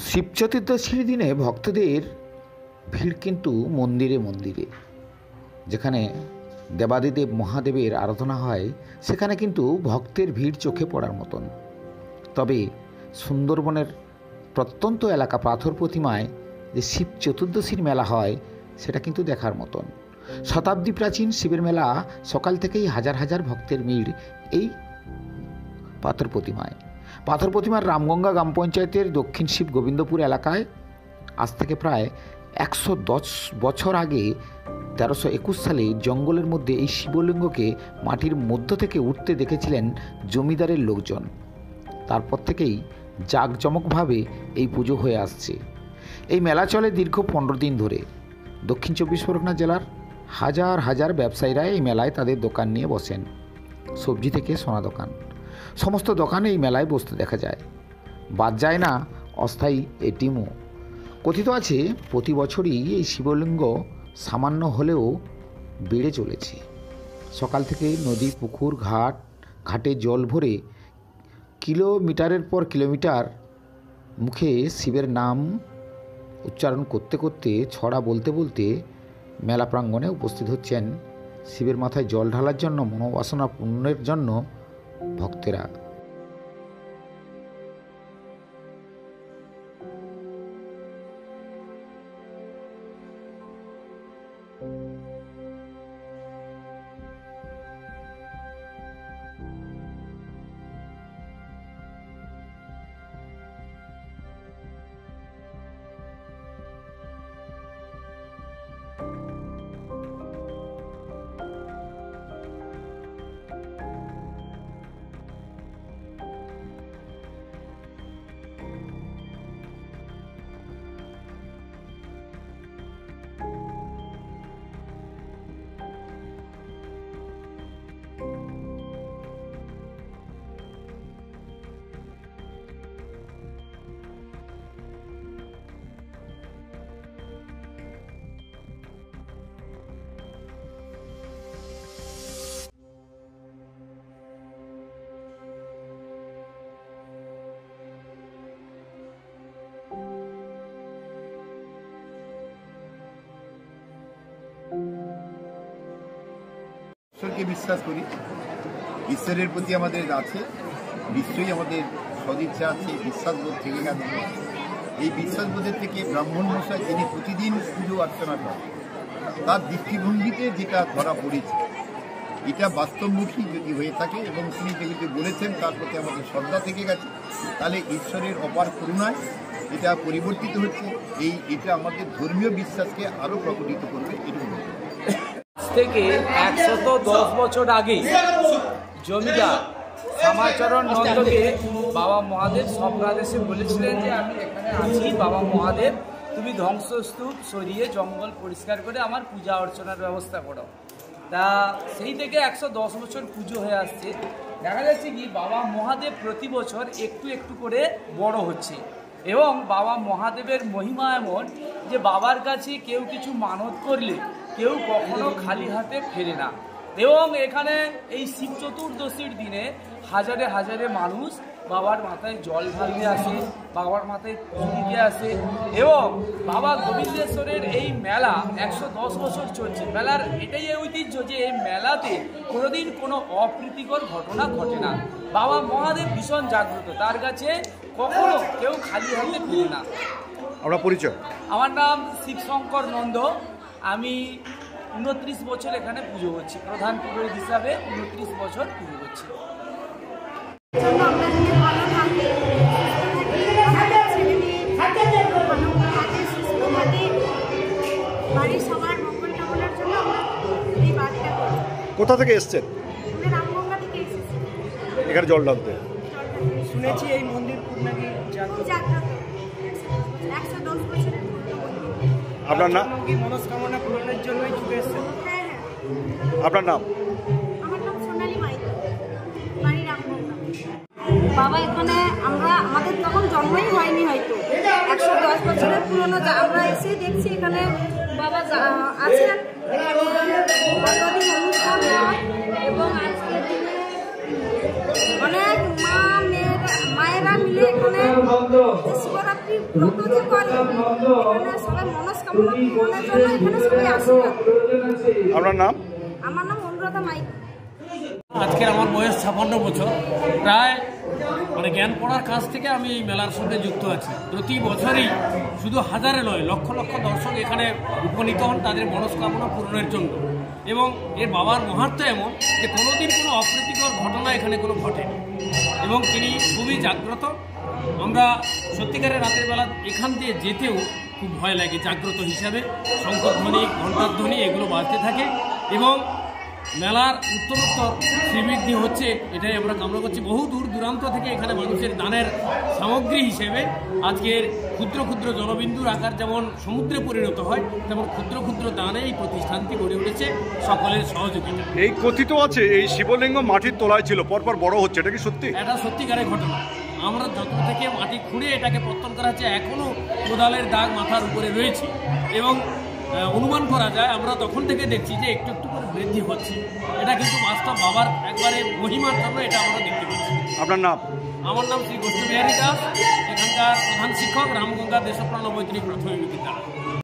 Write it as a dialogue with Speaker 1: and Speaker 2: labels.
Speaker 1: শিব চতুর্দশীর দিনে ভক্তদের ভিড় কিন্তু মন্দিরে মন্দিরে, যেখানে দেবাদিদেব মহাদেবের আরাধনা হয় সেখানে কিন্তু ভক্তের ভিড় চোখে পড়ার মতন। তবে সুন্দরবনের প্রত্যন্ত এলাকা পাথর প্রতিমায় যে শিব চতুর্দশীর মেলা হয় সেটা কিন্তু দেখার মতন। শতাব্দী প্রাচীন শিবের মেলা, সকাল থেকেই হাজার হাজার ভক্তের ভিড় এই পাথর প্রতিমায়। পাথর প্রতিমার রামগঙ্গা গ্রাম পঞ্চায়েতের দক্ষিণ শিব গোবিন্দপুর এলাকায় আজ থেকে প্রায় 110 বছর আগে 1321 সালে জঙ্গলের মধ্যে এই শিবলিঙ্গকে মাটির মধ্য থেকে উঠতে দেখেছিলেন জমিদারের লোকজন। তারপর থেকেই জাঁকজমকভাবে এই পুজো হয়ে আসছে। এই মেলা চলে দীর্ঘ 15 দিন ধরে। দক্ষিণ 24 পরগনা জেলার হাজার হাজার ব্যবসায়ীরা এই মেলায় তাদের দোকান নিয়ে বসেন। সবজি থেকে সোনা দোকান, সমস্ত দোকানে এই মেলায় বসতে দেখা যায়। বাদ যায় না অস্থায়ী এটিএমও। কথিত আছে প্রতি বছরই এই শিবলিঙ্গ সামান্য হলেও বেড়ে চলেছে। সকাল থেকে নদী, পুকুর, ঘাটে জল ভরে কিলোমিটারের পর কিলোমিটার মুখে শিবের নাম উচ্চারণ করতে করতে, ছড়া বলতে বলতে মেলা প্রাঙ্গণে উপস্থিত হচ্ছেন শিবের মাথায় জল ঢালার জন্য, মনোবাসনা পূর্ণের জন্য ভক্তেরা।
Speaker 2: ঈশ্বরকে বিশ্বাস করি, ঈশ্বরের প্রতি আমাদের আছে নিশ্চয়ই আমাদের সদিচ্ছা আছে, বিশ্বাসবোধ থেকে গেছে। এই বিশ্বাসবোধের থেকে ব্রাহ্মণ মশাই যিনি প্রতিদিন পুজো অর্চনা করেন, তার দৃষ্টিভঙ্গিতে যেটা ধরা পড়েছে এটা বাস্তবমুখী যদি হয়ে থাকে এবং তিনি যেগুলি বলেছেন তার প্রতি আমাদের শ্রদ্ধা থেকে গেছে, তাহলে ঈশ্বরের অপার করুণায় এটা পরিবর্তিত হচ্ছে। এটা আমাদের ধর্মীয় বিশ্বাসকে আরও প্রকটিত করবে। এরকম
Speaker 3: থেকে 110 বছর আগে জমিদার শ্যামাচরণ নন্দকে বাবা মহাদেব স্বপ্নাদেশে বলেছিলেন যে আমি এখানে আছি, বাবা মহাদেব তুমি ধ্বংসস্তূপ সরিয়ে জঙ্গল পরিষ্কার করে আমার পূজা অর্চনার ব্যবস্থা করো। তা সেই থেকে 110 বছর পুজো হয়ে আসছে। দেখা যাচ্ছে কি বাবা মহাদেব প্রতি বছর একটু একটু করে বড় হচ্ছে এবং বাবা মহাদেবের মহিমা এমন যে বাবার কাছে কেউ কিছু মানত করলে কেউ কখনো খালি হাতে ফেরে না। এবং এখানে এই শিব চতুর্দশীর দিনে হাজারে হাজারে মানুষ বাবার মাথায় জল ঢালতে আসে, বাবার মাথায় পুজো দিতে আসে। এবং বাবা গোবিন্দেশ্বরের এই মেলা 110 বছর চলছে। মেলার এটাই ঐতিহ্য যে এই মেলাতে কোনোদিন কোনো অপ্রীতিকর ঘটনা ঘটে না। বাবা মহাদেব ভীষণ জাগ্রত, তার কাছে কখনো কেউ খালি হাতে ফেরে না।
Speaker 4: আমরা পরিচয়,
Speaker 3: আমার নাম শিবশঙ্কর নন্দ। আমি 29 বছর এখানে পুজো করছি, প্রধান পুরোহিত হিসাবে 29 বছর পুজো করছি।
Speaker 4: কোথা থেকে এসছেন? এখানে জল ঢালতে
Speaker 5: শুনেছি এই মন্দির নাকি জাগ্রত।
Speaker 4: আপনার নাম?
Speaker 5: মনস্কামনা পূরণের জন্যই ছুটে এসেছেন।
Speaker 4: আপনার নাম?
Speaker 6: আমার নাম সোনালী মাই, বাড়ি রামগঙ্গা। বাবা এখানে আমাদের তখন জন্মই হয়নি, হয়তো 110 বছরের পুরনো। আমরা এসে দেখছি এখানে বাবা আছেন, এখানে কতদিন অনুষ্ঠান হয় এবং আজকের দিনে অনেক মায়েরা মিলে এখানে শিবরাত্রি ব্রত যে করে এখানে সবাই মনস্কামনা পূরণের জন্য এখানে সবাই আসে।
Speaker 4: আপনার নাম?
Speaker 6: আমার নাম অনুরাধা মাইক।
Speaker 7: আজকের আমার বয়স 56 বছর। প্রায় জ্ঞান পড়ার কাছ থেকে আমি এই মেলার সঙ্গে যুক্ত আছি। প্রতি বছরই শুধু হাজারে নয়, লক্ষ লক্ষ দর্শক এখানে উপনীত হন তাদের মনস্কামনা পূরণের জন্য। এবং এর বাবার মহাত্ম্য এমন যে কোনোদিন কোনো অপ্রীতিকর ঘটনা এখানে কোনো ঘটেনি এবং তিনি খুবই জাগ্রত। আমরা সত্যিকারের রাতের বেলা এখান দিয়ে যেতেও খুব ভয় লাগে। জাগ্রত হিসাবে শঙ্খধ্বনি, ঘণ্টার ধ্বনি এগুলো বাজতে থাকে এবং মেলার উত্তরোত্তর শ্রীবৃদ্ধি হচ্ছে, এটাই আমরা কামনা করছি। বহু দূর দূরান্ত থেকে এখানে মানুষের দানের সামগ্রী হিসেবে আজকের ক্ষুদ্র ক্ষুদ্র জলবিন্দুর আকার যেমন সমুদ্রে পরিণত হয়, তেমন ক্ষুদ্র ক্ষুদ্র দানে এই প্রতিষ্ঠানটি গড়ে উঠেছে সকলের সহযোগিতা।
Speaker 4: এই কথিত আছে এই শিবলিঙ্গ মাটির তলায় ছিল, পরপর বড় হচ্ছে, এটা কি সত্যি?
Speaker 7: এটা সত্যিকারের ঘটনা। আমরা যত থেকে মাটি খুঁড়ে এটাকে পত্তন করা হচ্ছে, এখনও কোদালের দাগ মাথার উপরে রয়েছে এবং অনুমান করা যায় আমরা তখন থেকে দেখছি যে একটু একটু করে বৃদ্ধি হচ্ছে। এটা কিন্তু বাস্তব বাবার একবারে মহিমার জন্য এটা আমরা দেখতে পাচ্ছি।
Speaker 4: আপনার নাম?
Speaker 7: আমার নাম শ্রী গোষ্ঠবিহারী দাস, এখানকার প্রধান শিক্ষক, রামগঙ্গা দেশপ্রাণ বৈতনিক প্রাথমিক বিদ্যালয়।